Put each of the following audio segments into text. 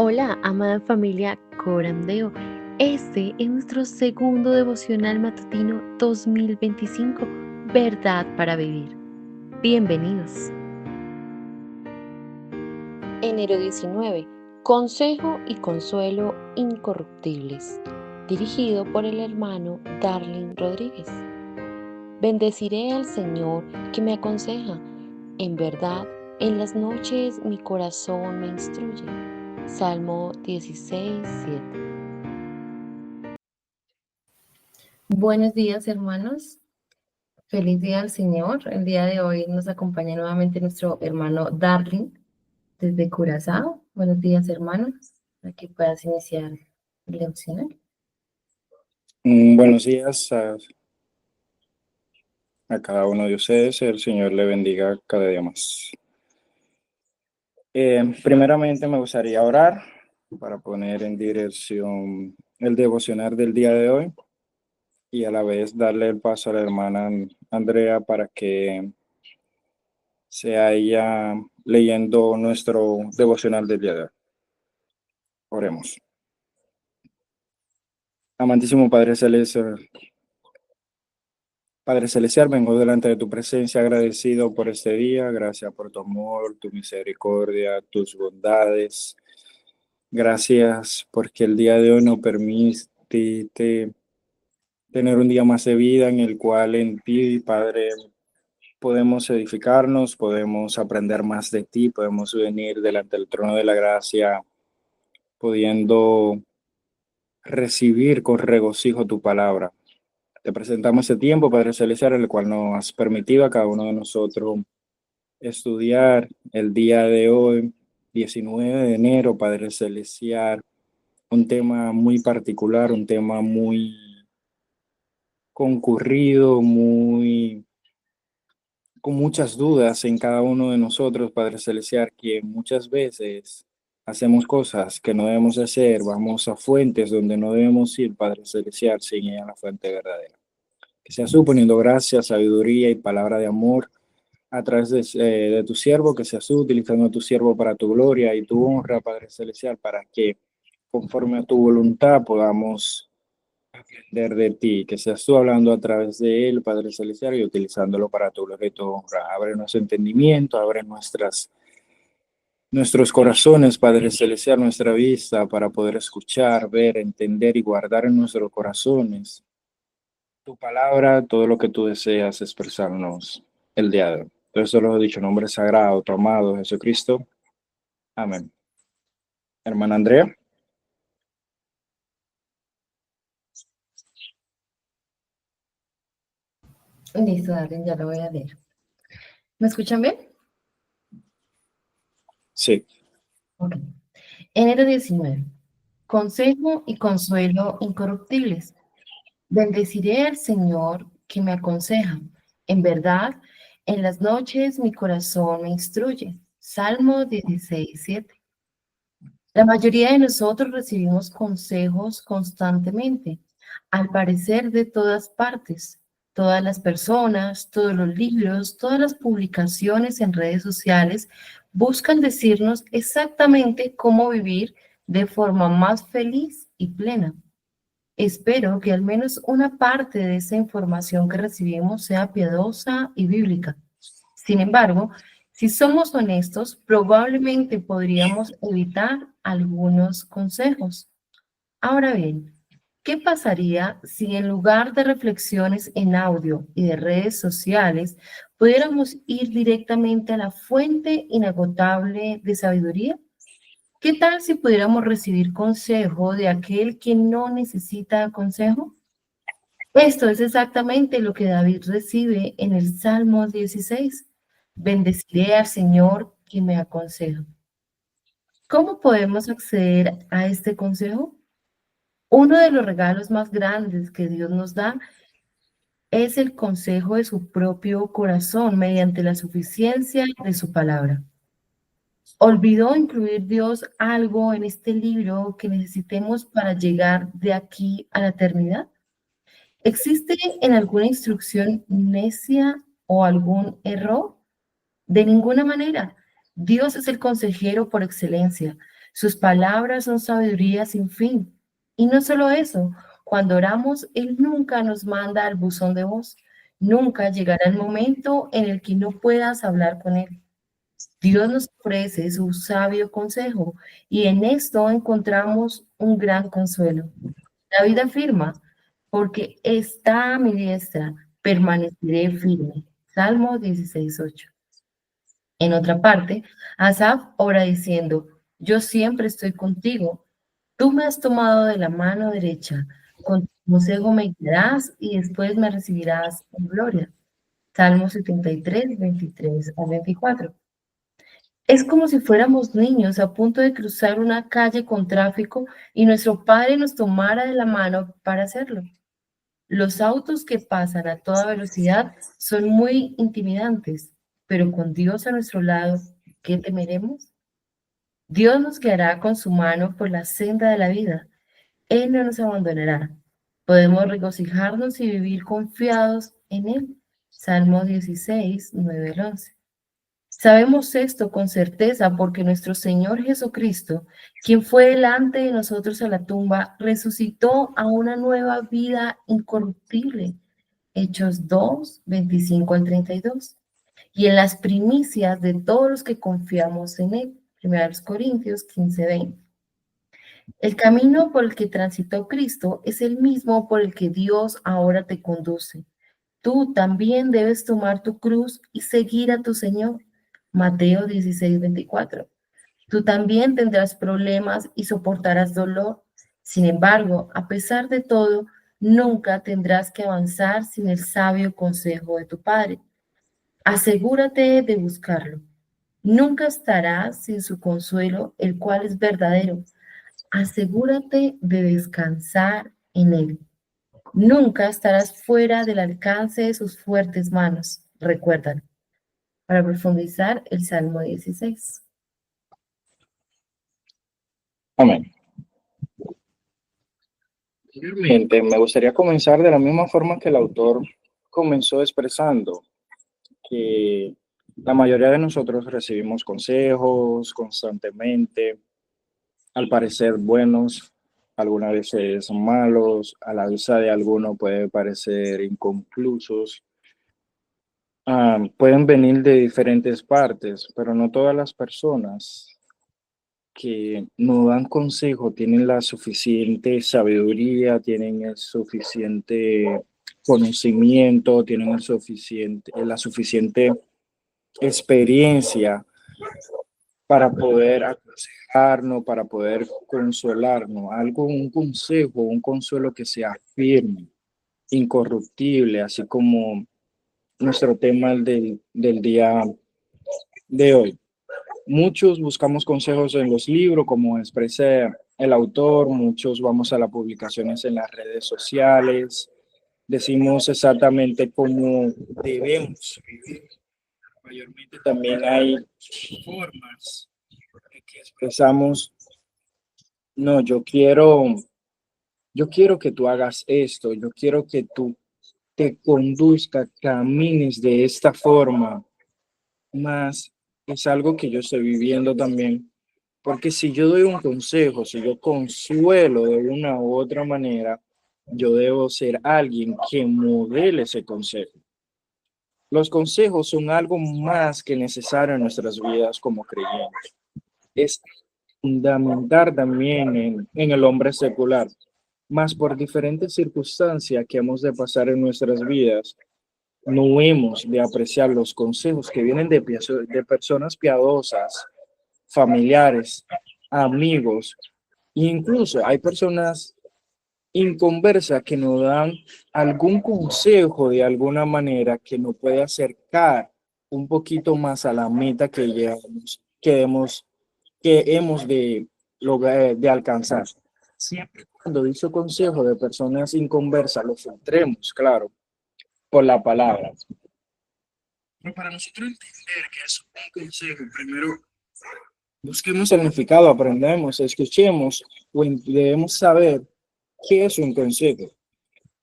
Hola, amada familia Corandeo. Este es nuestro segundo devocional matutino 2025, Verdad para Vivir. Bienvenidos. Enero 19. Consejo y consuelo incorruptibles. Dirigido por el hermano Darling Rodríguez. Bendeciré al Señor que me aconseja. En verdad, en las noches mi corazón me instruye. Salmo 16:7. Buenos días, hermanos. Feliz día al Señor. El día de hoy nos acompaña nuevamente nuestro hermano Darling desde Curazao. Buenos días, hermanos. Para que puedas iniciar el devocional. Buenos días a cada uno de ustedes. El Señor le bendiga cada día más. Primeramente me gustaría orar para poner en dirección el devocional del día de hoy y a la vez darle el paso a la hermana Andrea para que sea ella leyendo nuestro devocional del día de hoy. Oremos. Amantísimo Padre Celestial, vengo delante de tu presencia agradecido por este día. Gracias por tu amor, tu misericordia, tus bondades. Gracias porque el día de hoy nos permite tener un día más de vida en el cual en ti, Padre, podemos edificarnos, podemos aprender más de ti, podemos venir delante del trono de la gracia, pudiendo recibir con regocijo tu palabra. Te presentamos este tiempo, Padre Celestial, en el cual nos has permitido a cada uno de nosotros estudiar el día de hoy, 19 de enero, Padre Celestial, un tema muy particular, un tema muy concurrido, con muchas dudas en cada uno de nosotros, Padre Celestial, que muchas veces hacemos cosas que no debemos hacer, vamos a fuentes donde no debemos ir, Padre Celestial, sin ir a la fuente verdadera. Que seas tú poniendo gracia, sabiduría y palabra de amor a través de tu siervo, que seas tú utilizando a tu siervo para tu gloria y tu honra, Padre Celestial, para que conforme a tu voluntad podamos aprender de ti, que seas tú hablando a través de él, Padre Celestial, y utilizándolo para tu gloria y tu honra. Abre nuestro entendimiento, abre nuestros corazones, Padre Celestial, nuestra vista, para poder escuchar, ver, entender y guardar en nuestros corazones tu palabra, todo lo que tú deseas expresarnos el día de hoy. Todo esto lo he dicho en nombre sagrado, tu amado Jesucristo. Amén. Hermana Andrea. Listo, Darling, ya lo voy a leer. ¿Me escuchan bien? Sí. Ok. Enero 19. Consejo y consuelo incorruptibles. Bendeciré al Señor que me aconseja. En verdad, en las noches mi corazón me instruye. Salmo 16:7. La mayoría de nosotros recibimos consejos constantemente, al parecer de todas partes. Todas las personas, todos los libros, todas las publicaciones en redes sociales buscan decirnos exactamente cómo vivir de forma más feliz y plena. Espero que al menos una parte de esa información que recibimos sea piadosa y bíblica. Sin embargo, si somos honestos, probablemente podríamos evitar algunos consejos. Ahora bien, ¿qué pasaría si en lugar de reflexiones en audio y de redes sociales, pudiéramos ir directamente a la fuente inagotable de sabiduría? ¿Qué tal si pudiéramos recibir consejo de aquel que no necesita consejo? Esto es exactamente lo que David recibe en el Salmo 16. Bendeciré al Señor que me aconseja. ¿Cómo podemos acceder a este consejo? Uno de los regalos más grandes que Dios nos da es el consejo de su propio corazón mediante la suficiencia de su palabra. ¿Olvidó incluir Dios algo en este libro que necesitemos para llegar de aquí a la eternidad? ¿Existe en alguna instrucción necia o algún error? De ninguna manera. Dios es el consejero por excelencia. Sus palabras son sabiduría sin fin. Y no solo eso, cuando oramos, Él nunca nos manda al buzón de voz. Nunca llegará el momento en el que no puedas hablar con Él. Dios nos ofrece su sabio consejo y en esto encontramos un gran consuelo. David afirma, porque está a mi diestra, permaneceré firme. Salmo 16:8. En otra parte, Asaf ora diciendo, yo siempre estoy contigo. Tú me has tomado de la mano derecha, con tu consejo me guiarás y después me recibirás en gloria. Salmo 73, 23 a 24. Es como si fuéramos niños a punto de cruzar una calle con tráfico y nuestro padre nos tomara de la mano para hacerlo. Los autos que pasan a toda velocidad son muy intimidantes, pero con Dios a nuestro lado, ¿qué temeremos? Dios nos guiará con su mano por la senda de la vida. Él no nos abandonará. Podemos regocijarnos y vivir confiados en Él. Salmo 16, 9 al 11. Sabemos esto con certeza porque nuestro Señor Jesucristo, quien fue delante de nosotros a la tumba, resucitó a una nueva vida incorruptible. Hechos 2, 25 al 32. Y en las primicias de todos los que confiamos en Él. 1 Corintios 15, 20. El camino por el que transitó Cristo es el mismo por el que Dios ahora te conduce. Tú también debes tomar tu cruz y seguir a tu Señor. Mateo 16, 24. Tú también tendrás problemas y soportarás dolor. Sin embargo, a pesar de todo, nunca tendrás que avanzar sin el sabio consejo de tu Padre. Asegúrate de buscarlo. Nunca estarás sin su consuelo, el cual es verdadero. Asegúrate de descansar en él. Nunca estarás fuera del alcance de sus fuertes manos. Recuérdalo. Para profundizar, el Salmo 16. Amén. Primeramente, me gustaría comenzar de la misma forma que el autor comenzó expresando, que la mayoría de nosotros recibimos consejos constantemente, al parecer buenos, algunas veces malos, a la vista de alguno puede parecer inconclusos. Pueden venir de diferentes partes, pero no todas las personas que nos dan consejo tienen la suficiente sabiduría, tienen el suficiente conocimiento, tienen la suficiente experiencia para poder aconsejarnos, para poder consolarnos. Un consejo, un consuelo que sea firme, incorruptible, así como nuestro tema del día de hoy. Muchos buscamos consejos en los libros, como expresa el autor, muchos vamos a las publicaciones en las redes sociales, decimos exactamente cómo debemos vivir. Mayormente también hay formas en que expresamos, no, yo quiero que tú hagas esto, yo quiero que tú te conduzca, camines de esta forma, más es algo que yo estoy viviendo también, porque si yo doy un consejo, si yo consuelo de una u otra manera, yo debo ser alguien que modele ese consejo. Los consejos son algo más que necesario en nuestras vidas como creyentes. Es fundamental también en el hombre secular, más por diferentes circunstancias que hemos de pasar en nuestras vidas, no hemos de apreciar los consejos que vienen de personas piadosas, familiares, amigos, e incluso hay personas inconversas que nos dan algún consejo de alguna manera que nos puede acercar un poquito más a la meta que llevamos, que hemos de lograr, de alcanzar. Siempre cuando dicho consejo de personas inconversas, lo filtremos, claro, por la palabra. Pero para nosotros entender que es un consejo, primero busquemos el significado, aprendemos, escuchemos, debemos saber qué es un consejo.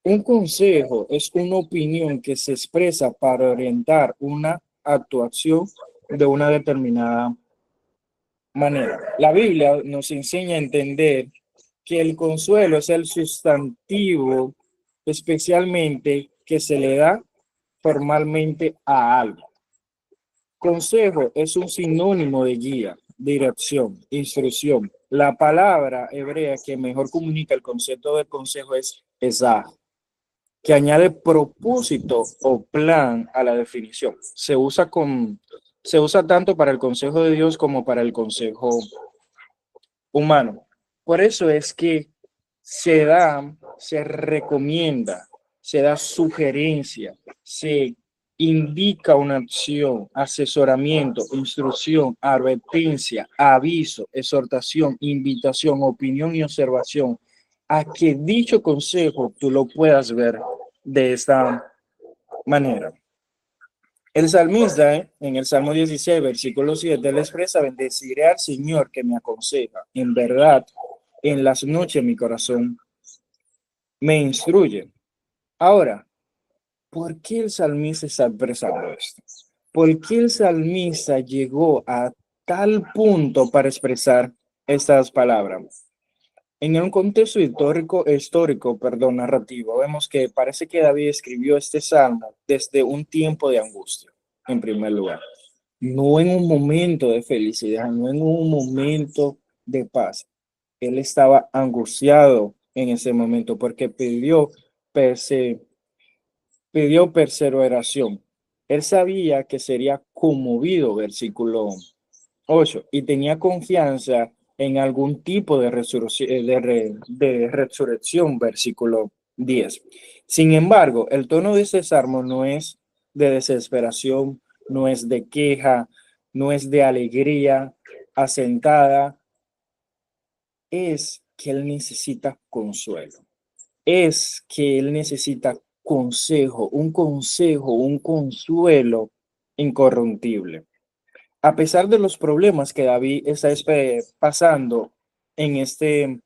Un consejo es una opinión que se expresa para orientar una actuación de una determinada manera. La Biblia nos enseña a entender que el consuelo es el sustantivo especialmente que se le da formalmente a algo. Consejo es un sinónimo de guía, dirección, instrucción. La palabra hebrea que mejor comunica el concepto de consejo es esaj, que añade propósito o plan a la definición. Se usa tanto para el consejo de Dios como para el consejo humano. Por eso es que se recomienda, se da sugerencia, se indica una acción, asesoramiento, instrucción, advertencia, aviso, exhortación, invitación, opinión y observación a que dicho consejo tú lo puedas ver de esta manera. El salmista, en el Salmo 16, versículo 7, le expresa: bendeciré al Señor que me aconseja. En verdad, en las noches mi corazón me instruye. Ahora, ¿por qué el salmista está expresando esto? ¿Por qué el salmista llegó a tal punto para expresar estas palabras? En un contexto narrativo, vemos que parece que David escribió este salmo desde un tiempo de angustia, en primer lugar. No en un momento de felicidad, no en un momento de paz. Él estaba angustiado en ese momento porque pidió perseveración. Él sabía que sería conmovido, versículo 8, y tenía confianza en algún tipo de resurrección, de resurrección, versículo 10. Sin embargo, el tono de este salmo no es de desesperación, no es de queja, no es de alegría asentada, es que él necesita consuelo, es que él necesita consejo, un consuelo incorruptible. A pesar de los problemas que David está pasando en este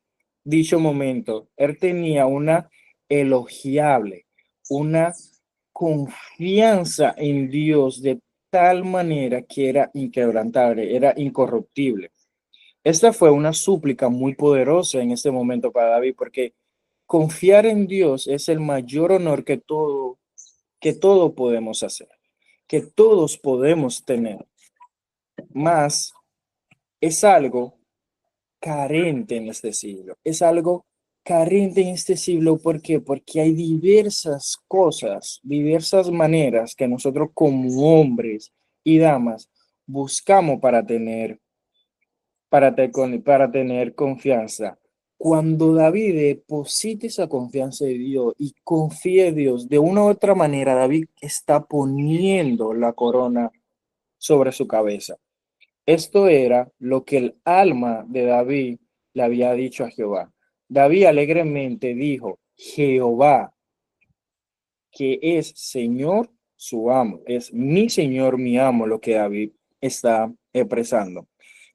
dicho momento, él tenía una elogiable, una confianza en Dios de tal manera que era inquebrantable, era incorruptible. Esta fue una súplica muy poderosa en este momento para David, porque confiar en Dios es el mayor honor que todo podemos hacer, que todos podemos tener. Más es algo carente en este siglo. Es algo carente en este siglo. ¿Por qué? Porque hay diversas cosas, diversas maneras que nosotros como hombres y damas buscamos para tener confianza. Cuando David deposita esa confianza en Dios y confía en Dios, de una u otra manera, David está poniendo la corona sobre su cabeza. Esto era lo que el alma de David le había dicho a Jehová. David alegremente dijo: Jehová, que es Señor, su amo, es mi Señor, mi amo, lo que David está expresando.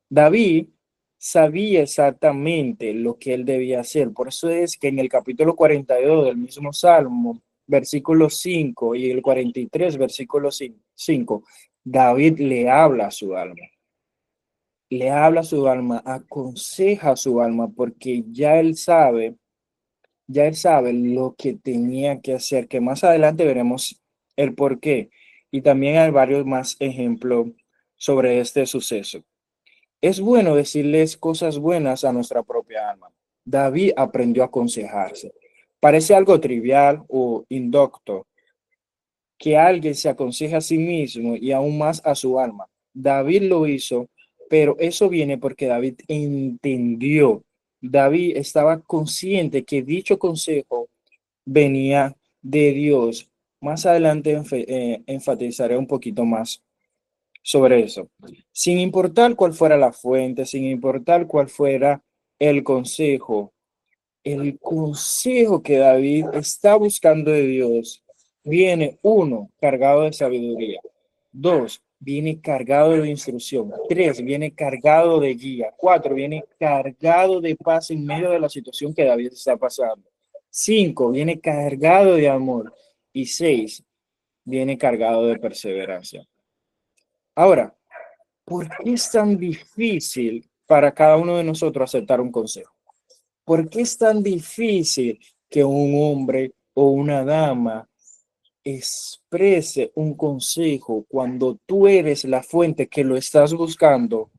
David sabía exactamente lo que él debía hacer. Por eso es que en el capítulo 42 del mismo Salmo, versículo 5 y el 43, versículo 5, David le habla a su alma. Le habla a su alma, aconseja a su alma, porque ya él sabe lo que tenía que hacer, que más adelante veremos el por qué. Y también hay varios más ejemplos sobre este suceso. Es bueno decirles cosas buenas a nuestra propia alma. David aprendió a aconsejarse. Parece algo trivial o indocto que alguien se aconseje a sí mismo y aún más a su alma. David lo hizo, pero eso viene porque David entendió. David estaba consciente que dicho consejo venía de Dios. Más adelante enfatizaré un poquito más sobre eso. Sin importar cuál fuera la fuente, sin importar cuál fuera el consejo que David está buscando de Dios viene, uno, cargado de sabiduría; dos, viene cargado de instrucción; tres, viene cargado de guía; cuatro, viene cargado de paz en medio de la situación que David está pasando; cinco, viene cargado de amor; y seis, viene cargado de perseverancia. Ahora, ¿por qué es tan difícil para cada uno de nosotros aceptar un consejo? ¿Por qué es tan difícil que un hombre o una dama exprese un consejo cuando tú eres la fuente que lo estás buscando,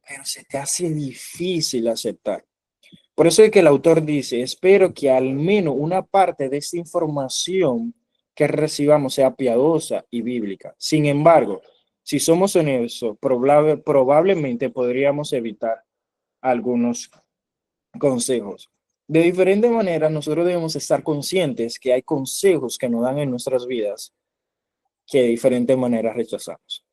pero se te hace difícil aceptar? Por eso es que el autor dice, espero que al menos una parte de esta información que recibamos sea piadosa y bíblica. Sin embargo, si somos honestos, probablemente podríamos evitar algunos consejos. De diferente manera, nosotros debemos estar conscientes que hay consejos que nos dan en nuestras vidas que de diferente manera rechazamos.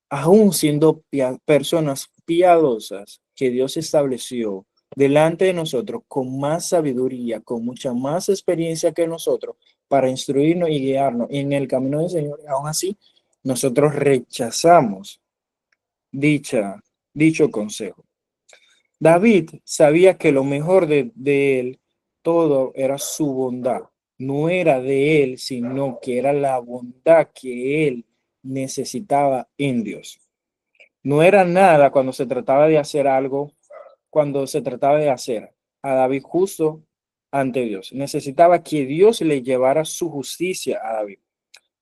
Aún siendo personas piadosas que Dios estableció delante de nosotros con más sabiduría, con mucha más experiencia que nosotros, para instruirnos y guiarnos en el camino del Señor, y aún así nosotros rechazamos dicho consejo. David sabía que lo mejor de él todo era su bondad. No era de él, sino que era la bondad que él necesitaba en Dios. No era nada cuando se trataba de hacer algo, cuando se trataba de hacer a David justo ante Dios. Necesitaba que Dios le llevara su justicia a David.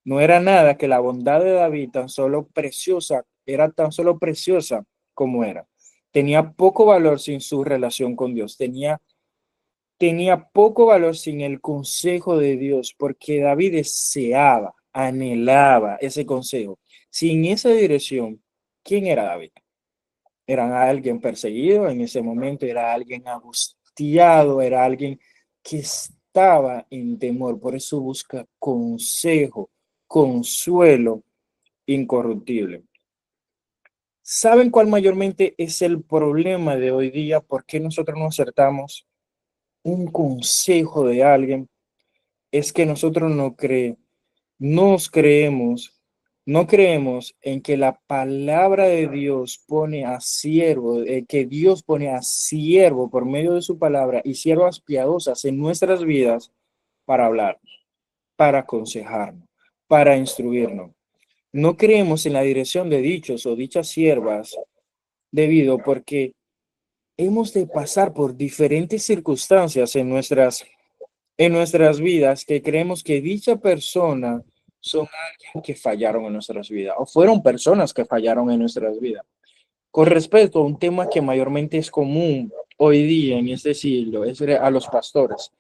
No era nada que la bondad de David era tan solo preciosa como era. Tenía poco valor sin su relación con Dios. Tenía poco valor sin el consejo de Dios, porque David deseaba, anhelaba ese consejo. Sin esa dirección, ¿quién era David? Era alguien perseguido en ese momento, era alguien angustiado, era alguien que estaba en temor. Por eso busca consejo, consuelo incorruptible. ¿Saben cuál mayormente es el problema de hoy día? ¿Por qué nosotros no acertamos un consejo de alguien? Es que nosotros nos creemos, no creemos en que la palabra de Dios pone a siervo, que Dios pone a siervo por medio de su palabra y siervas piadosas en nuestras vidas para hablar, para aconsejarnos, para instruirnos. No creemos en la dirección de dichos o dichas siervas debido porque hemos de pasar por diferentes circunstancias en nuestras vidas que creemos que dicha persona son alguien que fallaron en nuestras vidas o fueron personas que fallaron en nuestras vidas. Con respecto a un tema que mayormente es común hoy día en este siglo, es a los pastores,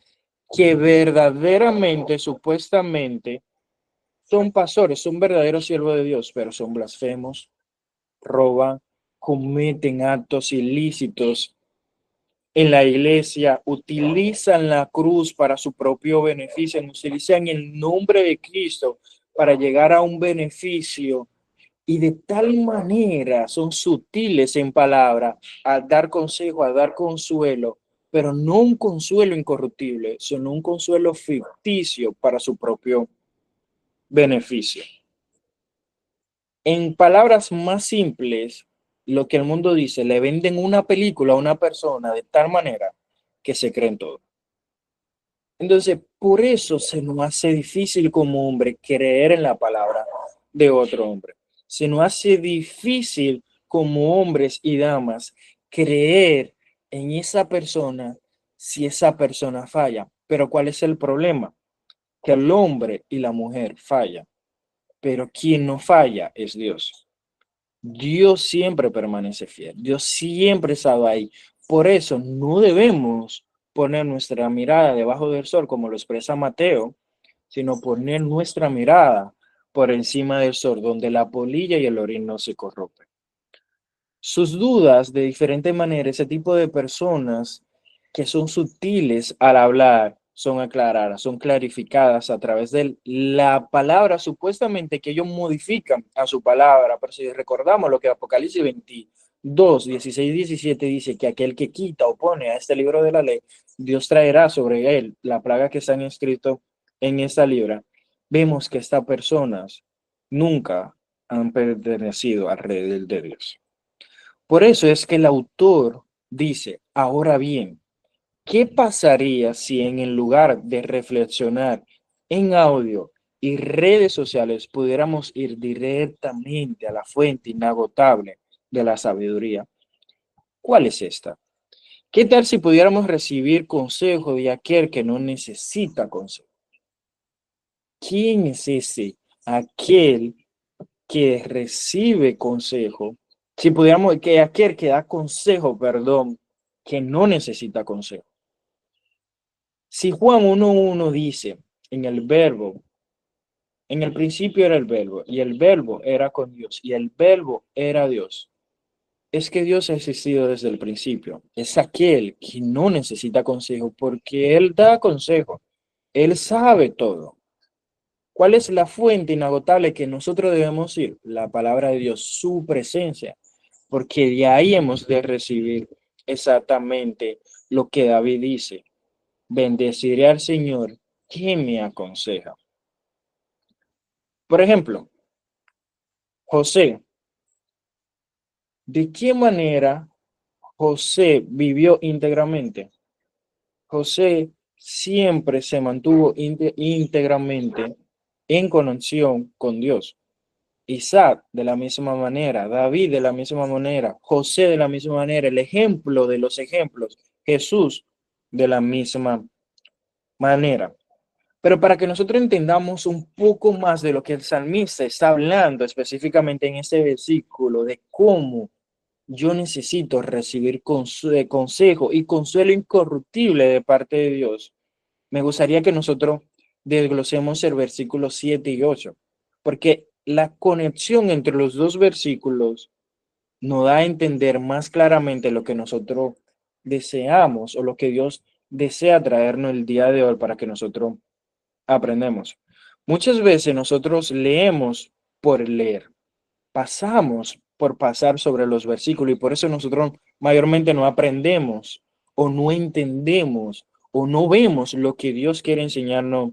que verdaderamente, supuestamente, son pastores, son verdaderos siervos de Dios, pero son blasfemos, roban, cometen actos ilícitos en la iglesia, utilizan la cruz para su propio beneficio, utilizan el nombre de Cristo para llegar a un beneficio y de tal manera son sutiles en palabra a dar consejo, a dar consuelo, pero no un consuelo incorruptible, sino un consuelo ficticio para su propio beneficio. En palabras más simples, lo que el mundo dice, le venden una película a una persona de tal manera que se creen todo. Entonces, por eso se nos hace difícil como hombre creer en la palabra de otro hombre. Se nos hace difícil como hombres y damas creer en esa persona si esa persona falla. Pero ¿cuál es el problema? Que el hombre y la mujer fallan, pero quien no falla es Dios. Dios siempre permanece fiel. Dios siempre estaba ahí. Por eso no debemos poner nuestra mirada debajo del sol, como lo expresa Mateo, sino poner nuestra mirada por encima del sol, donde la polilla y el orín no se corrompen. Sus dudas de diferente manera, ese tipo de personas que son sutiles al hablar, son aclaradas, son clarificadas a través de la palabra, supuestamente que ellos modifican a su palabra, pero si recordamos lo que Apocalipsis 22, 16, 17 dice que aquel que quita o pone a este libro de la ley, Dios traerá sobre él la plaga que están escrito en esta libra. Vemos que estas personas nunca han pertenecido al rey de Dios. Por eso es que el autor dice, ahora bien, ¿qué pasaría si en el lugar de reflexionar en audio y redes sociales pudiéramos ir directamente a la fuente inagotable de la sabiduría. ¿Cuál es esta? ¿Qué tal si pudiéramos recibir consejo de aquel que no necesita consejo? ¿Quién es ese? Aquel que recibe consejo. Si pudiéramos, que aquel que da consejo, perdón, que no necesita consejo. Si Juan 1:1 dice en el verbo, en el principio era el verbo, y el verbo era con Dios, y el verbo era Dios. Es que Dios ha existido desde el principio. Es aquel que no necesita consejo porque Él da consejo. Él sabe todo. ¿Cuál es la fuente inagotable que nosotros debemos ir? La palabra de Dios, su presencia, porque de ahí hemos de recibir exactamente lo que David dice. Bendeciré al Señor que me aconseja. Por ejemplo, José, ¿de qué manera José vivió íntegramente? José siempre se mantuvo íntegramente en conexión con Dios. Isaac de la misma manera, David de la misma manera, José de la misma manera, el ejemplo de los ejemplos, Jesús de la misma manera. Pero para que nosotros entendamos un poco más de lo que el salmista está hablando específicamente en este versículo, de cómo yo necesito recibir consejo y consuelo incorruptible de parte de Dios, me gustaría que nosotros desglosemos el versículo 7 y 8, porque la conexión entre los dos versículos nos da a entender más claramente lo que nosotros deseamos o lo que Dios desea traernos el día de hoy para que nosotros aprendamos. Muchas veces nosotros leemos por leer, pasamos por pasar sobre los versículos y por eso nosotros mayormente no aprendemos o no entendemos o no vemos lo que Dios quiere enseñarnos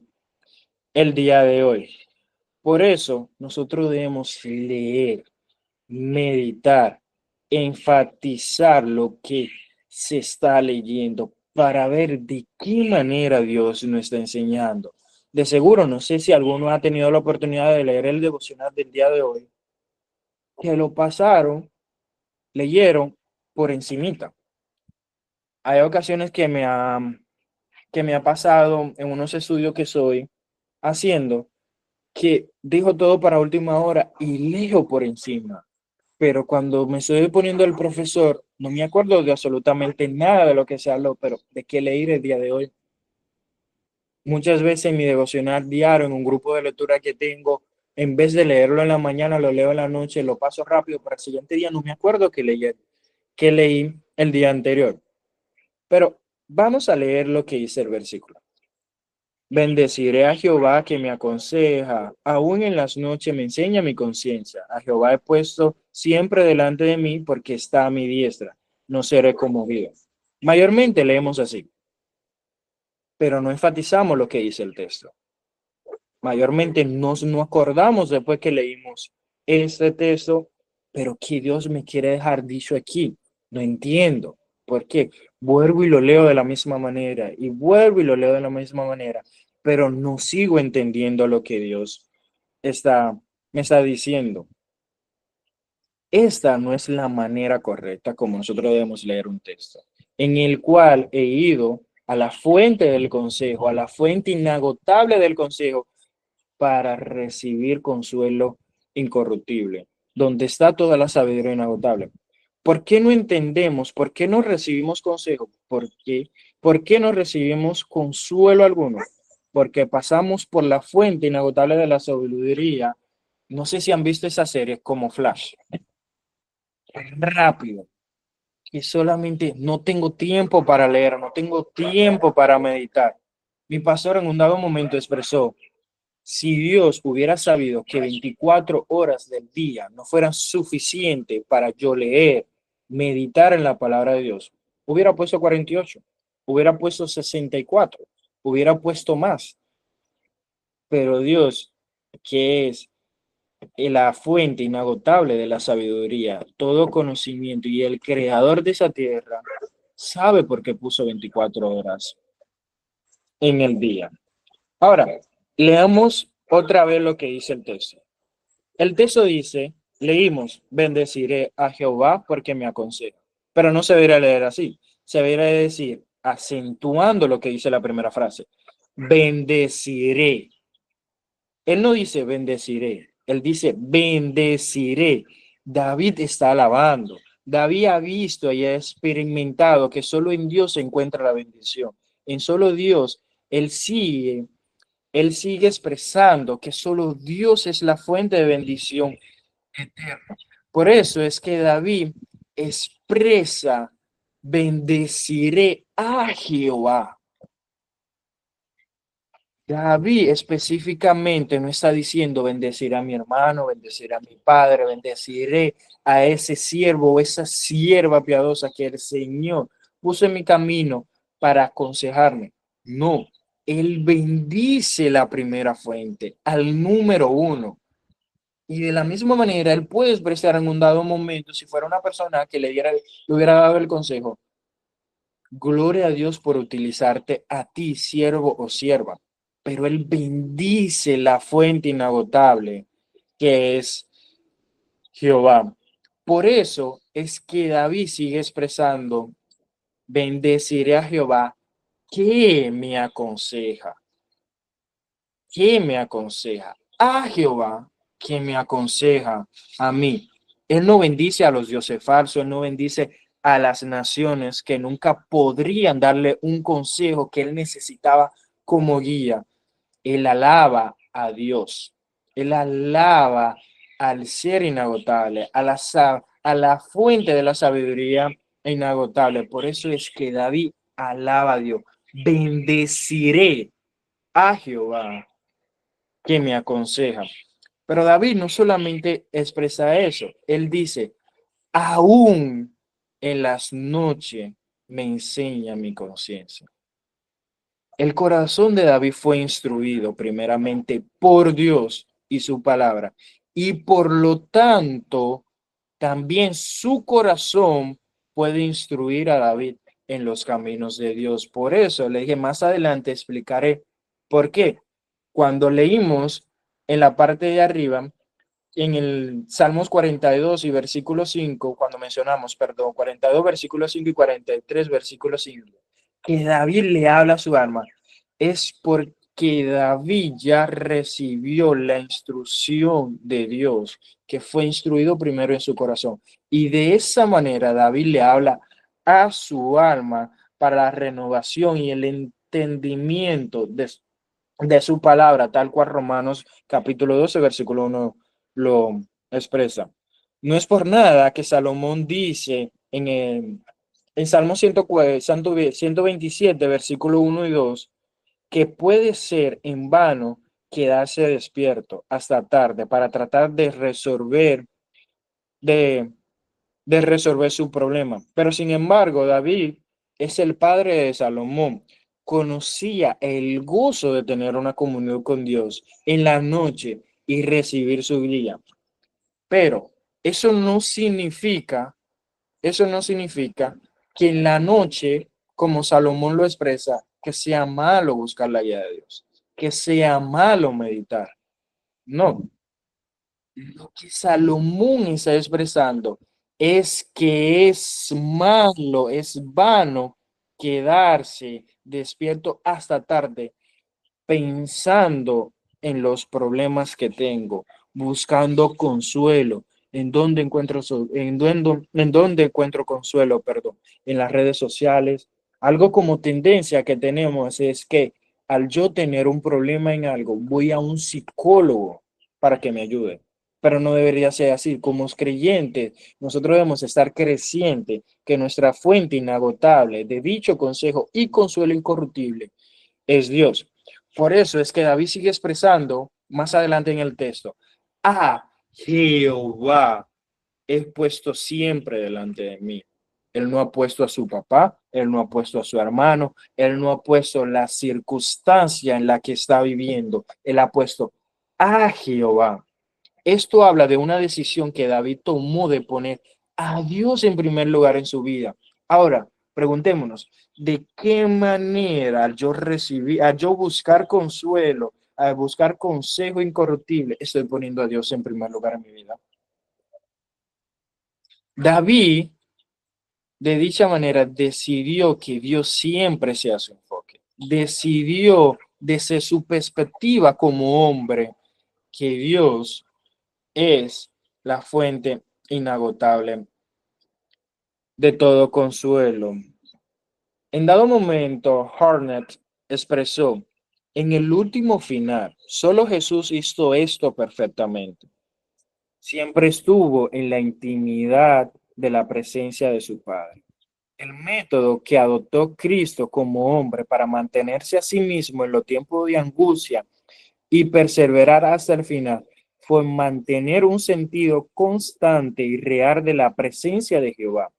el día de hoy. Por eso nosotros debemos leer, meditar, enfatizar lo que se está leyendo para ver de qué manera Dios nos está enseñando. De seguro, no sé si alguno ha tenido la oportunidad de leer el devocional del día de hoy, que lo pasaron, leyeron por encimita. Hay ocasiones que me ha pasado en unos estudios que estoy haciendo, que dijo todo para última hora y leo por encima. Pero cuando me estoy poniendo el profesor, no me acuerdo de absolutamente nada de lo que se habló, pero de qué leer el día de hoy. Muchas veces en mi devocional diario, en un grupo de lectura que tengo, en vez de leerlo en la mañana, lo leo en la noche, lo paso rápido, para el siguiente día no me acuerdo que leí el día anterior. Pero vamos a leer lo que dice el versículo. Bendeciré a Jehová que me aconseja, aún en las noches me enseña mi conciencia. A Jehová he puesto siempre delante de mí porque está a mi diestra. No seré conmovido. Mayormente leemos así, pero no enfatizamos lo que dice el texto. Mayormente no acordamos después que leímos este texto, pero ¿qué Dios me quiere dejar dicho aquí? No entiendo. ¿Por qué? Vuelvo y lo leo de la misma manera y vuelvo y lo leo de la misma manera, pero no sigo entendiendo lo que Dios me está diciendo. Esta no es la manera correcta como nosotros debemos leer un texto, en el cual he ido a la fuente del consejo, a la fuente inagotable del consejo, para recibir consuelo incorruptible, donde está toda la sabiduría inagotable. ¿Por qué no entendemos? ¿Por qué no recibimos consejo? ¿Por qué no recibimos consuelo alguno? Porque pasamos por la fuente inagotable de la sabiduría. No sé si han visto esa serie como Flash. Rápido. Y solamente no tengo tiempo para leer, no tengo tiempo para meditar. Mi pastor en un dado momento expresó: si Dios hubiera sabido que 24 horas del día no fueran suficientes para yo leer, meditar en la palabra de Dios, hubiera puesto 48, hubiera puesto 64, hubiera puesto más. Pero Dios, que es la fuente inagotable de la sabiduría, todo conocimiento y el creador de esa tierra, sabe por qué puso 24 horas en el día. Ahora, leamos otra vez lo que dice el texto. El texto dice Leímos, bendeciré a Jehová porque me aconseja. Pero no se debería leer así. Se debería decir, acentuando lo que dice la primera frase. Bendeciré. Él no dice bendeciré. Él dice bendeciré. David está alabando. David ha visto y ha experimentado que solo en Dios se encuentra la bendición. En solo Dios, él sigue expresando que solo Dios es la fuente de bendición eterna. Por eso es que David expresa, bendeciré a Jehová. David específicamente no está diciendo bendeciré a mi hermano, bendeciré a mi padre, bendeciré a ese siervo o esa sierva piadosa que el Señor puso en mi camino para aconsejarme. No, él bendice la primera fuente, al número uno. Y de la misma manera, él puede expresar en un dado momento, si fuera una persona que le hubiera dado el consejo, gloria a Dios por utilizarte a ti, siervo o sierva, pero él bendice la fuente inagotable que es Jehová. Por eso es que David sigue expresando, bendeciré a Jehová, que me aconseja. ¿Qué me aconseja? A Jehová, que me aconseja a mí. Él no bendice a los dioses falsos, él no bendice a las naciones que nunca podrían darle un consejo que él necesitaba como guía. Él alaba a Dios, él alaba al ser inagotable, a la fuente de la sabiduría inagotable. Por eso es que David alaba a Dios. Bendeciré a Jehová que me aconseja. Pero David no solamente expresa eso, él dice, aún en las noches me enseña mi conciencia. El corazón de David fue instruido primeramente por Dios y su palabra, y por lo tanto, también su corazón puede instruir a David en los caminos de Dios. Por eso le dije, más adelante explicaré por qué. Cuando leímos en la parte de arriba, en el Salmos 42 y versículo 5, cuando mencionamos, perdón, 42 versículo 5 y 43 versículo 5, que David le habla a su alma, es porque David ya recibió la instrucción de Dios, que fue instruido primero en su corazón. Y de esa manera David le habla a su alma para la renovación y el entendimiento de su palabra, tal cual Romanos capítulo 12, versículo 1 lo expresa. No es por nada que Salomón dice en Salmo 127, versículo 1 y 2, que puede ser en vano quedarse despierto hasta tarde para tratar de, de resolver su problema. Pero sin embargo, David es el padre de Salomón. Conocía el gozo de tener una comunión con Dios en la noche y recibir su guía. Pero eso no significa que en la noche, como Salomón lo expresa, que sea malo buscar la guía de Dios, que sea malo meditar. No, lo que Salomón está expresando es que es malo, es vano quedarse despierto hasta tarde pensando en los problemas que tengo, buscando consuelo. En dónde encuentro consuelo, perdón, en las redes sociales. Algo como tendencia que tenemos es que al yo tener un problema en algo, voy a un psicólogo para que me ayude. Pero no debería ser así. Como creyentes, nosotros debemos estar crecientes que nuestra fuente inagotable de dicho consejo y consuelo incorruptible es Dios. Por eso es que David sigue expresando más adelante en el texto, a Jehová he puesto siempre delante de mí. Él no ha puesto a su papá, él no ha puesto a su hermano, él no ha puesto la circunstancia en la que está viviendo, él ha puesto a Jehová. Esto habla de una decisión que David tomó de poner a Dios en primer lugar en su vida. Ahora, preguntémonos, ¿de qué manera al yo buscar consuelo, al buscar consejo incorruptible, estoy poniendo a Dios en primer lugar en mi vida? David, de dicha manera, decidió que Dios siempre sea su enfoque. Decidió desde su perspectiva como hombre que Dios es la fuente inagotable de todo consuelo. En dado momento, Harnett expresó, en el último final, solo Jesús hizo esto perfectamente. Siempre estuvo en la intimidad de la presencia de su Padre. El método que adoptó Cristo como hombre para mantenerse a sí mismo en los tiempos de angustia y perseverar hasta el final fue mantener un sentido constante y real de la presencia de Jehová.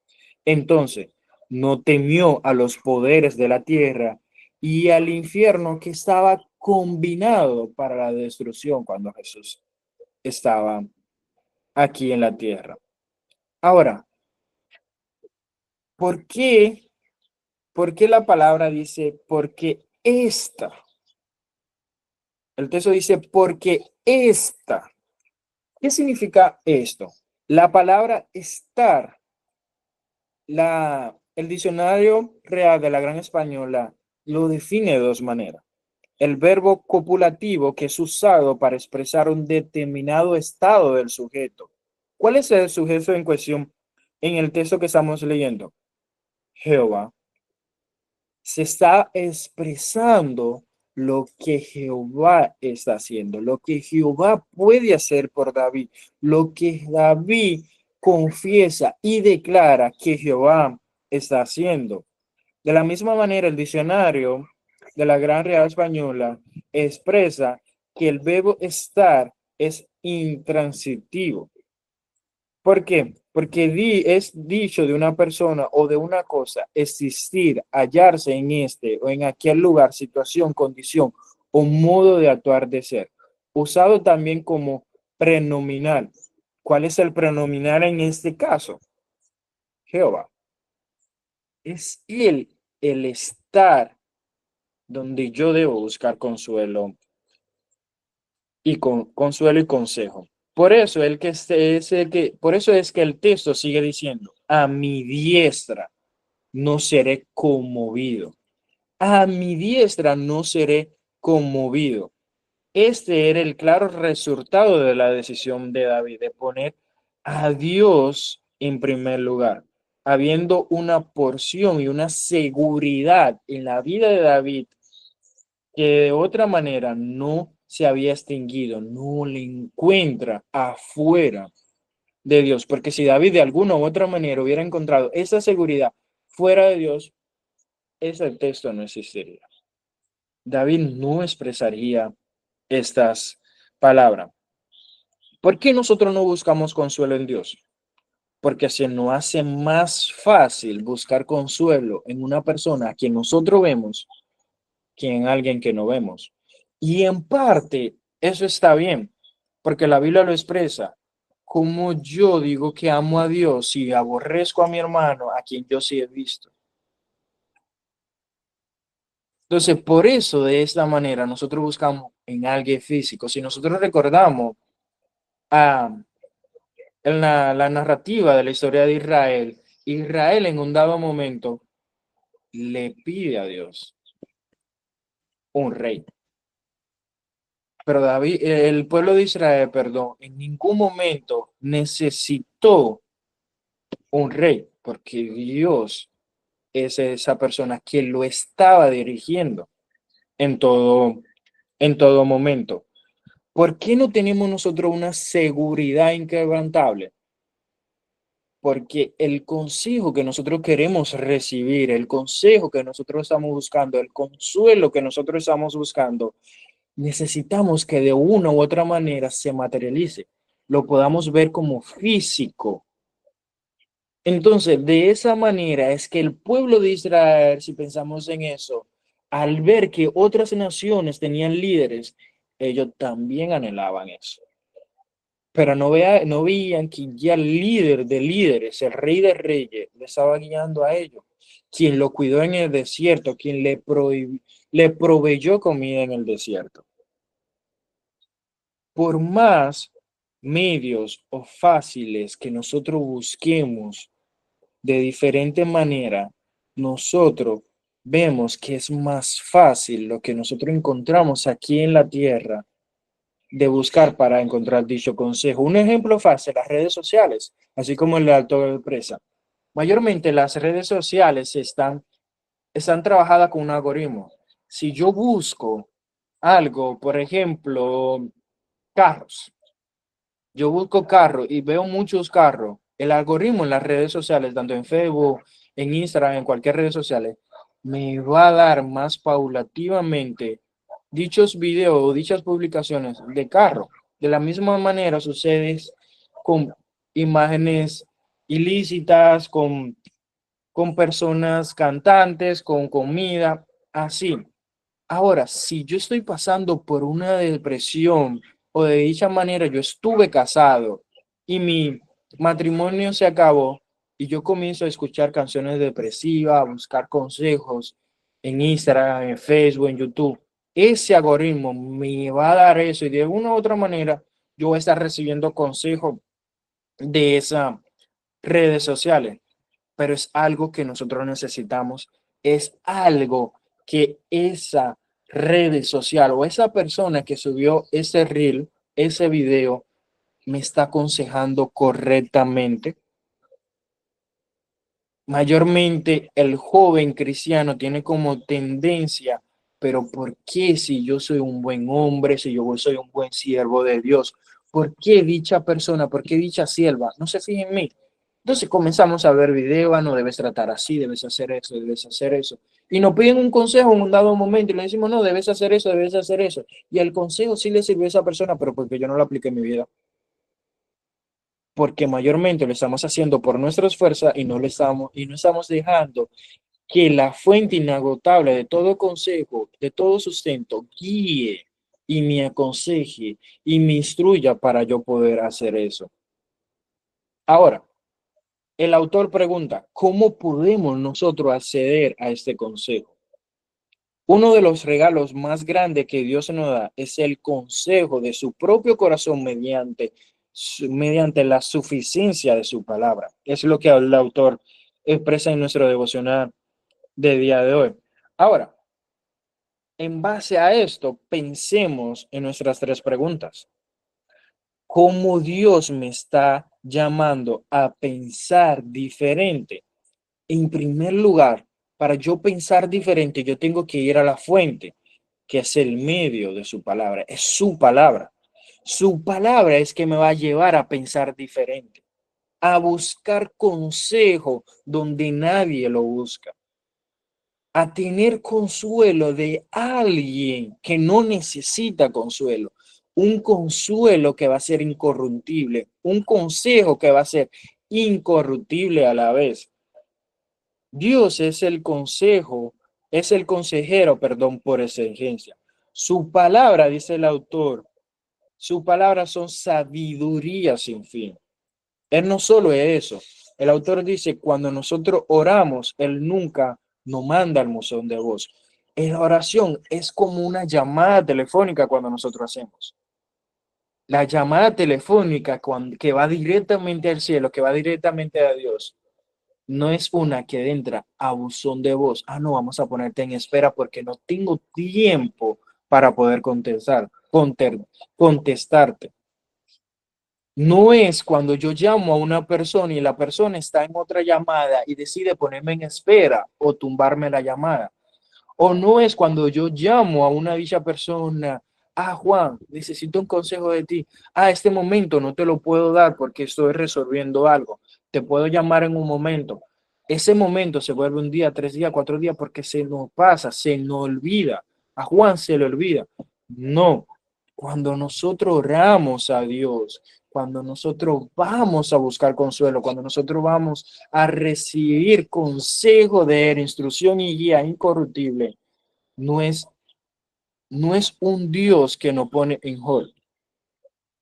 Entonces, no temió a los poderes de la tierra y al infierno que estaba combinado para la destrucción cuando Jesús estaba aquí en la tierra. Ahora, ¿por qué? ¿Por qué la palabra dice porque esta? El texto dice porque esta. ¿Qué significa esto? La palabra estar, el diccionario real de la Gran Española lo define de dos maneras. El verbo copulativo, que es usado para expresar un determinado estado del sujeto. ¿Cuál es el sujeto en cuestión en el texto que estamos leyendo? Jehová. Se está expresando lo que Jehová está haciendo, lo que Jehová puede hacer por David, lo que David confiesa y declara que Jehová está haciendo. De la misma manera, el diccionario de la Gran Real Española expresa que el verbo estar es intransitivo. ¿Por qué? Porque es dicho de una persona o de una cosa, existir, hallarse en este o en aquel lugar, situación, condición o modo de actuar de ser. Usado también como prenominal. ¿Cuál es el prenominal en este caso? Jehová. Es él el estar donde yo debo buscar consuelo y consuelo y consejo. Por eso, por eso es que el texto sigue diciendo, a mi diestra no seré conmovido. A mi diestra no seré conmovido. Este era el claro resultado de la decisión de David de poner a Dios en primer lugar, habiendo una porción y una seguridad en la vida de David que de otra manera no se había extinguido, no le encuentra afuera de Dios, porque si David de alguna u otra manera hubiera encontrado esa seguridad fuera de Dios, ese texto no existiría. David no expresaría estas palabras. ¿Por qué nosotros no buscamos consuelo en Dios? Porque se nos hace más fácil buscar consuelo en una persona a quien nosotros vemos que en alguien que no vemos. Y en parte eso está bien, porque la Biblia lo expresa. Como yo digo que amo a Dios y aborrezco a mi hermano a quien yo sí he visto. Entonces, por eso, de esta manera, nosotros buscamos en alguien físico. Si nosotros recordamos en la narrativa de la historia de Israel, Israel en un dado momento le pide a Dios un rey. Pero David, el pueblo de Israel, perdón, en ningún momento necesitó un rey, porque Dios es esa persona que lo estaba dirigiendo en en todo momento. ¿Por qué no tenemos nosotros una seguridad inquebrantable? Porque el consejo que nosotros queremos recibir, el consejo que nosotros estamos buscando, el consuelo que nosotros estamos buscando, necesitamos que de una u otra manera se materialice, lo podamos ver como físico. Entonces, de esa manera es que el pueblo de Israel, si pensamos en eso, al ver que otras naciones tenían líderes, ellos también anhelaban eso. Pero no veían que ya el líder de líderes, el rey de reyes, le estaba guiando a ellos, quien lo cuidó en el desierto, quien le proveyó comida en el desierto. Por más medios o fáciles que nosotros busquemos de diferente manera, nosotros vemos que es más fácil lo que nosotros encontramos aquí en la tierra de buscar para encontrar dicho consejo. Un ejemplo fácil, las redes sociales, así como el de alta empresa. Mayormente las redes sociales están trabajadas con un algoritmo. Si yo busco algo, por ejemplo, carros, yo busco carros y veo muchos carros, el algoritmo en las redes sociales, tanto en Facebook, en Instagram, en cualquier red social, me va a dar más paulativamente dichos videos o dichas publicaciones de carro. De la misma manera sucede con imágenes ilícitas, con personas cantantes, con comida, así. Ahora, si yo estoy pasando por una depresión o de dicha manera yo estuve casado y mi matrimonio se acabó y yo comienzo a escuchar canciones depresivas, a buscar consejos en Instagram, en Facebook, en YouTube, ese algoritmo me va a dar eso y de una u otra manera yo voy a estar recibiendo consejos de esas redes sociales, pero es algo que nosotros necesitamos, es algo que esa red social o esa persona que subió ese reel, ese video, me está aconsejando correctamente. Mayormente el joven cristiano tiene como tendencia, pero ¿por qué si yo soy un buen hombre, si yo soy un buen siervo de Dios? ¿Por qué dicha persona, por qué dicha sierva no se fija en mí? Entonces comenzamos a ver videos, no debes tratar así, debes hacer eso, debes hacer eso. Y nos piden un consejo en un dado momento y le decimos, no, debes hacer eso, debes hacer eso. Y el consejo sí le sirvió a esa persona, pero porque yo no lo apliqué en mi vida, porque mayormente lo estamos haciendo por nuestra esfuerzo y no estamos dejando que la fuente inagotable de todo consejo, de todo sustento, guíe y me aconseje y me instruya para yo poder hacer eso. Ahora, el autor pregunta, ¿cómo podemos nosotros acceder a este consejo? Uno de los regalos más grandes que Dios nos da es el consejo de su propio corazón mediante la suficiencia de su palabra. Es lo que el autor expresa en nuestro devocional de día de hoy. Ahora, en base a esto, pensemos en nuestras tres preguntas. ¿Cómo Dios me está llamando a pensar diferente? En primer lugar, para yo pensar diferente, yo tengo que ir a la fuente, que es el medio de su palabra, es su palabra. Su palabra es que me va a llevar a pensar diferente, a buscar consejo donde nadie lo busca, a tener consuelo de alguien que no necesita consuelo, un consuelo que va a ser incorruptible, un consejo que va a ser incorruptible a la vez. Dios es el consejero, perdón, por excelencia. Su palabra, dice el autor, su palabra son sabiduría sin fin. Él no solo es eso. El autor dice, cuando nosotros oramos, Él nunca nos manda al buzón de voz. La oración es como una llamada telefónica cuando nosotros hacemos. La llamada telefónica que va directamente al cielo, que va directamente a Dios, no es una que entra a buzón de voz. Ah, no, vamos a ponerte en espera porque no tengo tiempo para poder contestarte. No es cuando yo llamo a una persona y la persona está en otra llamada y decide ponerme en espera o tumbarme la llamada. O no es cuando yo llamo a una dicha persona, ah, Juan, necesito un consejo de ti. Ah, este momento no te lo puedo dar porque estoy resolviendo algo. Te puedo llamar en un momento. Ese momento se vuelve un día, 3 días, 4 días porque se nos pasa, se nos olvida. A Juan se le olvida. No, cuando nosotros oramos a Dios, cuando nosotros vamos a buscar consuelo, cuando nosotros vamos a recibir consejo de él, instrucción y guía incorruptible, no es, no es un Dios que nos pone en hold,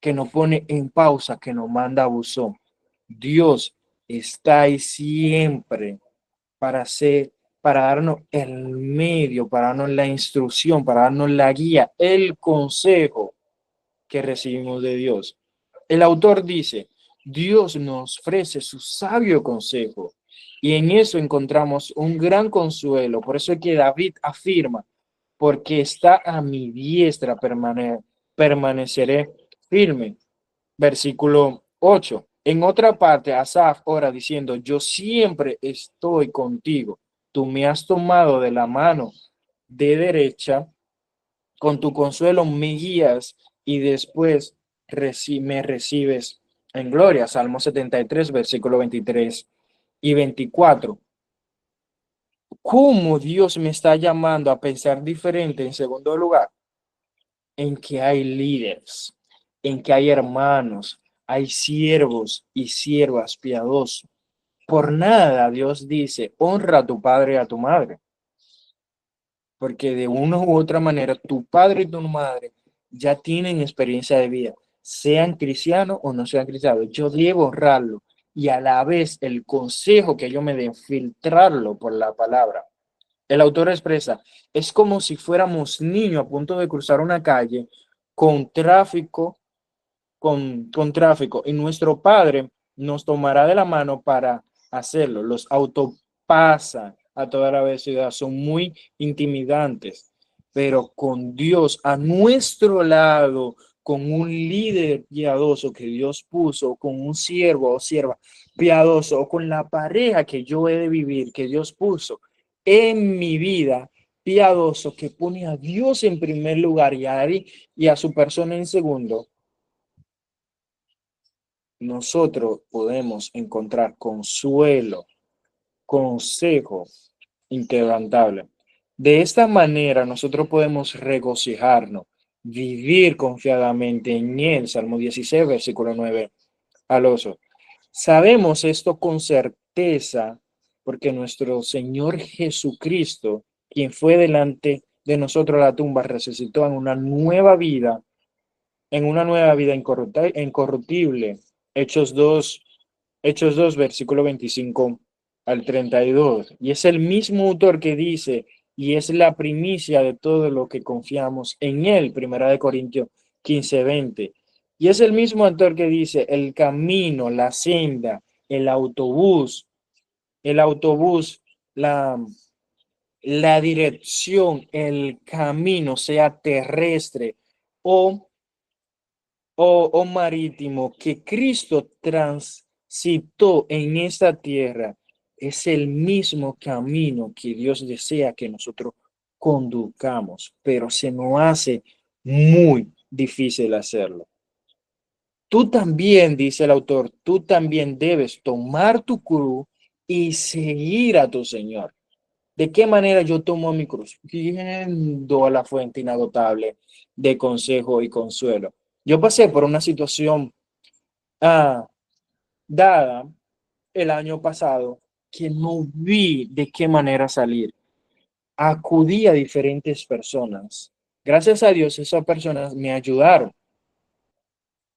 que nos pone en pausa, que nos manda a buzón. Dios está ahí siempre para hacer, para darnos el medio, para darnos la instrucción, para darnos la guía, el consejo que recibimos de Dios. El autor dice, Dios nos ofrece su sabio consejo y en eso encontramos un gran consuelo. Por eso es que David afirma, porque está a mi diestra, permaneceré firme. Versículo 8. En otra parte, Asaf ora diciendo, yo siempre estoy contigo. Tú me has tomado de la mano de derecha, con tu consuelo me guías y después me recibes en gloria. Salmo 73, versículo 23 y 24. ¿Cómo Dios me está llamando a pensar diferente? En segundo lugar, en que hay líderes, en que hay hermanos, hay siervos y siervas piadosos. Por nada Dios dice, honra a tu padre y a tu madre, porque de una u otra manera tu padre y tu madre ya tienen experiencia de vida, sean cristianos o no sean cristianos. Yo debo honrarlo y a la vez el consejo que ellos me den, filtrarlo por la palabra. El autor expresa, es como si fuéramos niños a punto de cruzar una calle con tráfico, con tráfico, y nuestro padre nos tomará de la mano para hacerlo. Los autos pasan a toda la velocidad, son muy intimidantes, pero con Dios a nuestro lado, con un líder piadoso que Dios puso, con un siervo o sierva piadoso, o con la pareja que yo he de vivir, que Dios puso en mi vida, piadoso, que pone a Dios en primer lugar y a su persona en segundo, nosotros podemos encontrar consuelo, consejo inquebrantable. De esta manera nosotros podemos regocijarnos, vivir confiadamente en Él. Salmo 16, versículo 9 al 8. Sabemos esto con certeza porque nuestro Señor Jesucristo, quien fue delante de nosotros a la tumba, resucitó en una nueva vida incorruptible. Hechos 2 versículo 25 al 32. Y es el mismo autor que dice, y es la primicia de todo lo que confiamos en él, Primera de Corintios 15, 20. Y es el mismo autor que dice, el camino, la senda, el autobús, la dirección, el camino, sea terrestre o o marítimo que Cristo transitó en esta tierra es el mismo camino que Dios desea que nosotros conduzcamos, pero se nos hace muy difícil hacerlo. Tú también, dice el autor, tú también debes tomar tu cruz y seguir a tu Señor. ¿De qué manera yo tomo mi cruz? Yendo a la fuente inagotable de consejo y consuelo. Yo pasé por una situación ah, dada el año pasado que no vi de qué manera salir. Acudí a diferentes personas. Gracias a Dios, esas personas me ayudaron.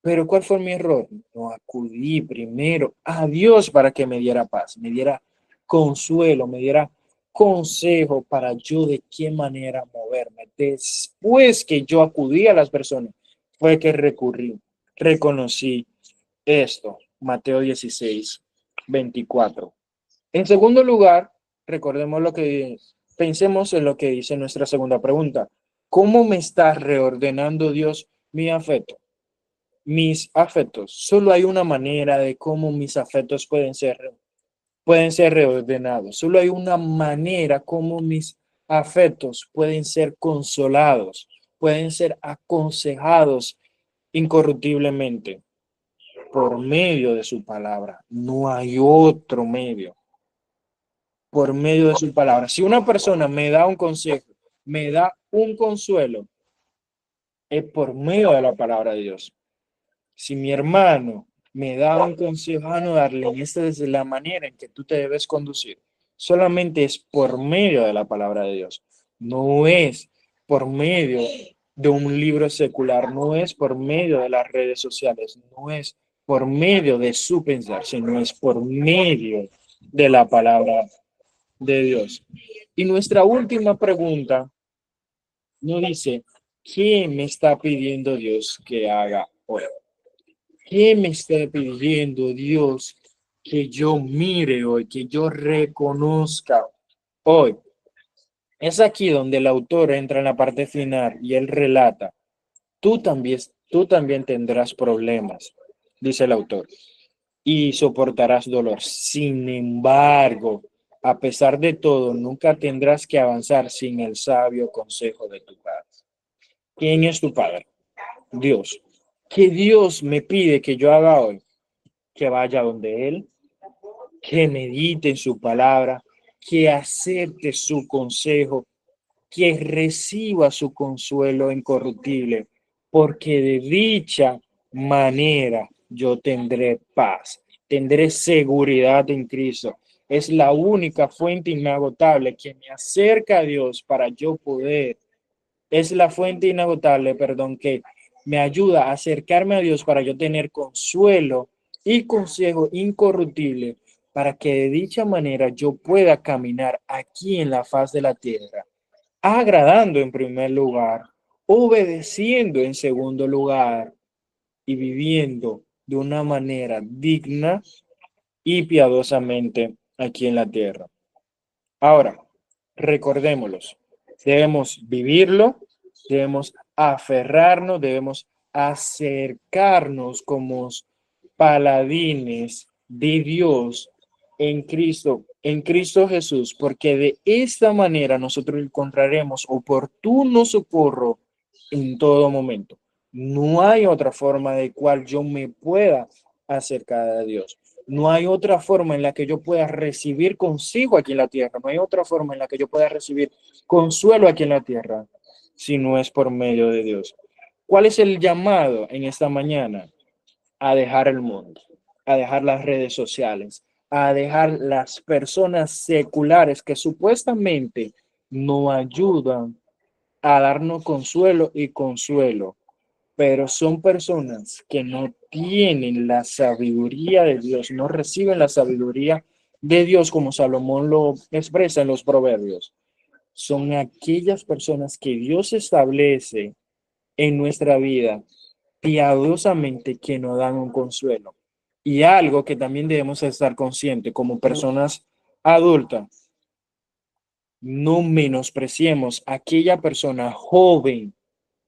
Pero ¿cuál fue mi error? No acudí primero a Dios para que me diera paz, me diera consuelo, me diera consejo para yo de qué manera moverme. Después que yo acudí a las personas, fue que reconocí esto. Mateo 16, 24. En segundo lugar, recordemos pensemos en lo que dice nuestra segunda pregunta. ¿Cómo me está reordenando Dios mi afecto? Mis afectos. Solo hay una manera de cómo mis afectos pueden ser reordenados. Solo hay una manera como mis afectos pueden ser consolados, pueden ser aconsejados incorruptiblemente por medio de su palabra. No hay otro medio. Por medio de su palabra. Si una persona me da un consejo, me da un consuelo, es por medio de la palabra de Dios. Si mi hermano me da un consejo, no darle, y esta es la manera en que tú te debes conducir, solamente es por medio de la palabra de Dios. No es por medio de un libro secular, no es por medio de las redes sociales, no es por medio de su pensar, sino es por medio de la palabra de Dios. Y nuestra última pregunta nos dice, ¿qué me está pidiendo Dios que haga hoy? ¿Qué me está pidiendo Dios que yo mire hoy, que yo reconozca hoy? Es aquí donde el autor entra en la parte final y él relata, tú también tendrás problemas, dice el autor, y soportarás dolor. Sin embargo, a pesar de todo, nunca tendrás que avanzar sin el sabio consejo de tu Padre. ¿Quién es tu Padre? Dios. ¿Qué Dios me pide que yo haga hoy? Que vaya donde Él, que medite en su palabra, que acepte su consejo, que reciba su consuelo incorruptible, porque de dicha manera yo tendré paz, tendré seguridad en Cristo. Es la única fuente inagotable que me acerca a Dios para yo poder. Es la fuente inagotable, perdón, que me ayuda a acercarme a Dios para yo tener consuelo y consejo incorruptible para que de dicha manera yo pueda caminar aquí en la faz de la tierra agradando en primer lugar, obedeciendo en segundo lugar y viviendo de una manera digna y piadosamente aquí en la tierra. Ahora, recordémoslos, debemos vivirlo, debemos aferrarnos, debemos acercarnos como paladines de Dios en Cristo Jesús, porque de esta manera nosotros encontraremos oportuno socorro en todo momento. No hay otra forma de cual yo me pueda acercar a Dios. No hay otra forma en la que yo pueda recibir consigo aquí en la tierra. No hay otra forma en la que yo pueda recibir consuelo aquí en la tierra, si no es por medio de Dios. ¿Cuál es el llamado en esta mañana? A dejar el mundo, a dejar las redes sociales, a dejar las personas seculares que supuestamente no ayudan a darnos consuelo y consuelo, pero son personas que no tienen la sabiduría de Dios, no reciben la sabiduría de Dios como Salomón lo expresa en los proverbios. Son aquellas personas que Dios establece en nuestra vida piadosamente que nos dan un consuelo. Y algo que también debemos estar conscientes como personas adultas, no menospreciemos a aquella persona joven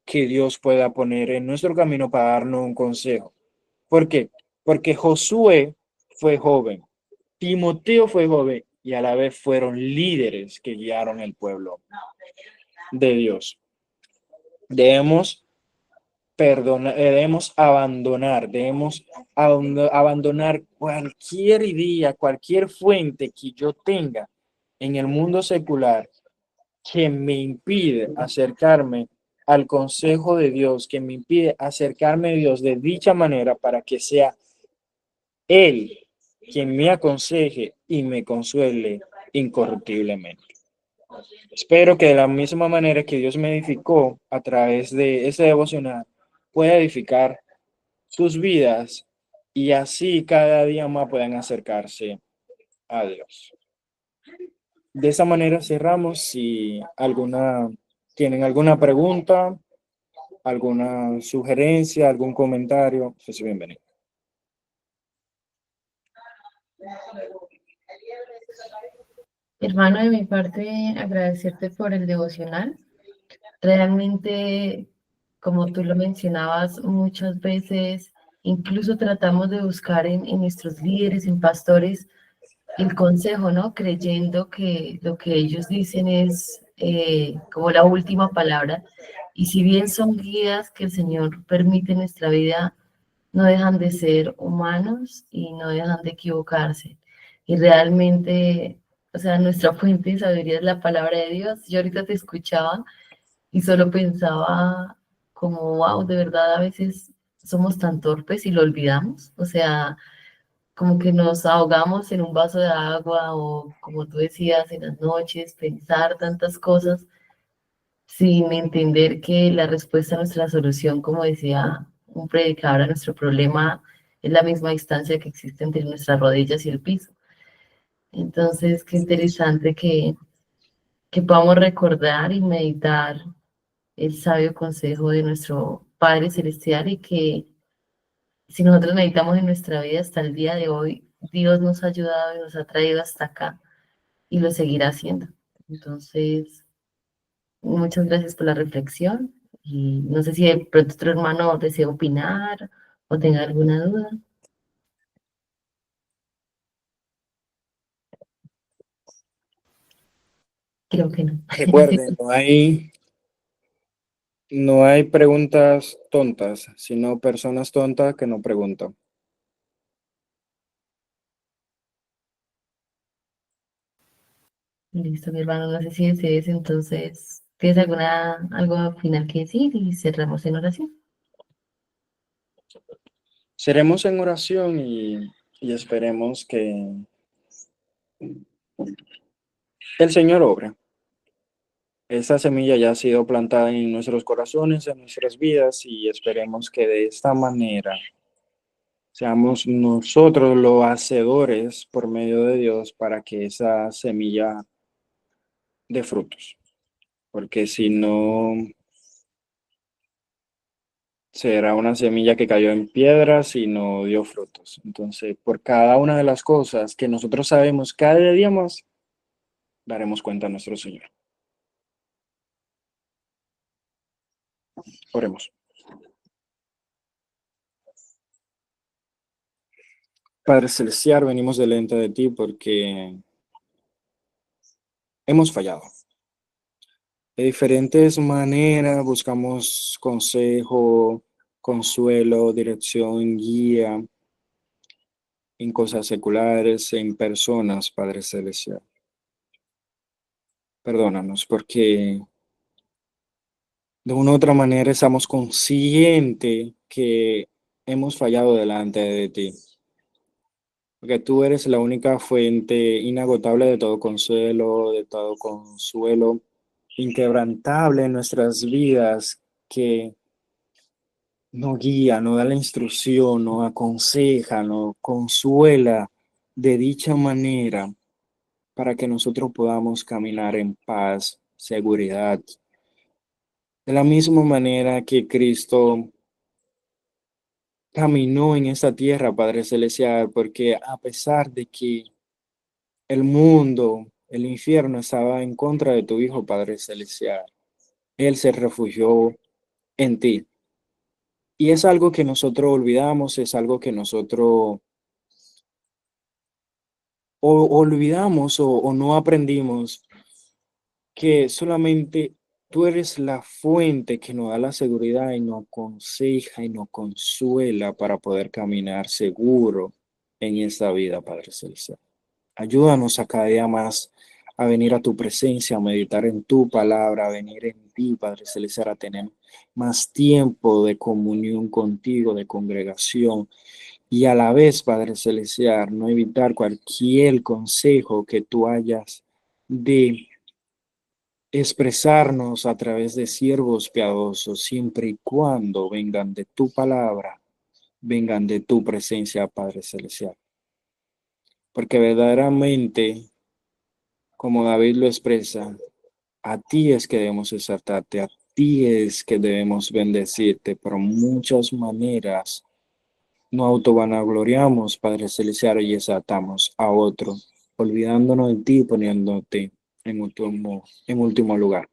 que Dios pueda poner en nuestro camino para darnos un consejo. ¿Por qué? Porque Josué fue joven, Timoteo fue joven y a la vez fueron líderes que guiaron el pueblo de Dios. Debemos debemos abandonar cualquier idea, cualquier fuente que yo tenga en el mundo secular que me impide acercarme al consejo de Dios, que me impide acercarme a Dios de dicha manera para que sea Él quien me aconseje y me consuele incorruptiblemente. Espero que de la misma manera que Dios me edificó a través de ese devocional, pueda edificar sus vidas y así cada día más puedan acercarse a Dios. De esa manera cerramos. Si tienen alguna pregunta, alguna sugerencia, algún comentario, pues bienvenido. Hermano, de mi parte, agradecerte por el devocional. Realmente, como tú lo mencionabas, muchas veces incluso tratamos de buscar en nuestros líderes, en pastores, el consejo, ¿no? Creyendo que lo que ellos dicen es como la última palabra. Y si bien son guías que el Señor permite en nuestra vida, no dejan de ser humanos y no dejan de equivocarse. Y realmente, o sea, nuestra fuente de sabiduría es la palabra de Dios. Yo ahorita te escuchaba y solo pensaba como, wow, de verdad a veces somos tan torpes y lo olvidamos. O sea, como que nos ahogamos en un vaso de agua o como tú decías, en las noches, pensar tantas cosas sin entender que la respuesta a nuestra solución, como decía un predicador, a nuestro problema es la misma distancia que existe entre nuestras rodillas y el piso. Entonces, qué interesante que podamos recordar y meditar el sabio consejo de nuestro Padre Celestial y que Si nosotros meditamos en nuestra vida hasta el día de hoy, Dios nos ha ayudado y nos ha traído hasta acá y lo seguirá haciendo. Entonces, muchas gracias por la reflexión y no sé si de pronto otro hermano desea opinar o tenga alguna duda. Creo que no. Recuerden, no hay preguntas tontas, sino personas tontas que no preguntan. Listo, mi hermano, no sé si desees entonces, ¿tienes algo final que decir y cerramos en oración? Seremos en oración y esperemos que el Señor obre. Esta semilla ya ha sido plantada en nuestros corazones, en nuestras vidas, y esperemos que de esta manera seamos nosotros los hacedores por medio de Dios para que esa semilla dé frutos. Porque si no, será una semilla que cayó en piedras y no dio frutos. Entonces, por cada una de las cosas que nosotros sabemos cada día más, daremos cuenta a nuestro Señor. Oremos. Padre Celestial, venimos delante de ti porque hemos fallado. De diferentes maneras buscamos consejo, consuelo, dirección, guía en cosas seculares, en personas, Padre Celestial. Perdónanos porque de una u otra manera estamos conscientes que hemos fallado delante de ti. Porque tú eres la única fuente inagotable de todo consuelo, inquebrantable en nuestras vidas, que nos guía, nos da la instrucción, nos aconseja, nos consuela de dicha manera para que nosotros podamos caminar en paz, seguridad. De la misma manera que Cristo caminó en esta tierra, Padre Celestial, porque a pesar de que el mundo, el infierno estaba en contra de tu Hijo, Padre Celestial, Él se refugió en ti. Y es algo que nosotros olvidamos, es algo que nosotros olvidamos o no aprendimos, que solamente tú eres la fuente que nos da la seguridad y nos aconseja y nos consuela para poder caminar seguro en esta vida, Padre Celestial. Ayúdanos a cada día más a venir a tu presencia, a meditar en tu palabra, a venir en ti, Padre Celestial, a tener más tiempo de comunión contigo, de congregación, y a la vez, Padre Celestial, no evitar cualquier consejo que tú hayas de expresarnos a través de siervos piadosos, siempre y cuando vengan de tu palabra, vengan de tu presencia, Padre Celestial. Porque verdaderamente, como David lo expresa, a ti es que debemos exaltarte, a ti es que debemos bendecirte por muchas maneras. No autovanagloriamos, Padre Celestial, y exaltamos a otro, olvidándonos de ti y poniéndote en último lugar.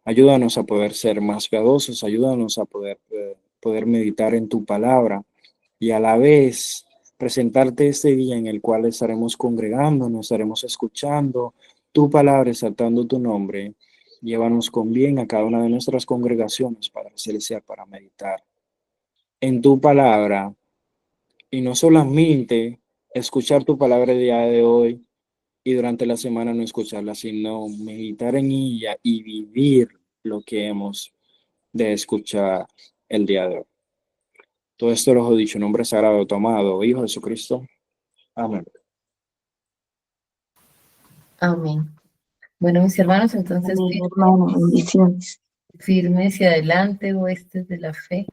Ayúdanos a poder ser más piadosos, ayúdanos a poder meditar en tu palabra y a la vez presentarte este día en el cual estaremos congregándonos, estaremos escuchando tu palabra, exaltando tu nombre. Llévanos con bien a cada una de nuestras congregaciones, Padre Celestial, para meditar en tu palabra y no solamente escuchar tu palabra el día de hoy y durante la semana no escucharla, sino meditar en ella y vivir lo que hemos de escuchar el día de hoy. Todo esto lo he dicho en nombre sagrado de tu amado Hijo Jesucristo. Amén. Amén. Bueno, mis hermanos, entonces Amén, hermano, bendiciones. firmes y adelante, huestes de la fe.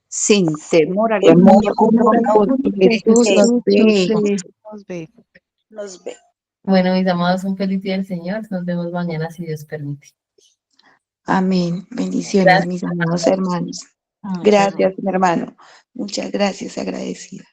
Sin temor Temor alguno, alguno, porque Jesús Jesús nos ve. nos ve. Nos ve. Bueno, mis amados, un feliz día del Señor. Nos vemos mañana si Dios permite. Amén. Bendiciones, Gracias. mis amados hermanos. Muchas Gracias, mi hermano. Muchas gracias, agradecida.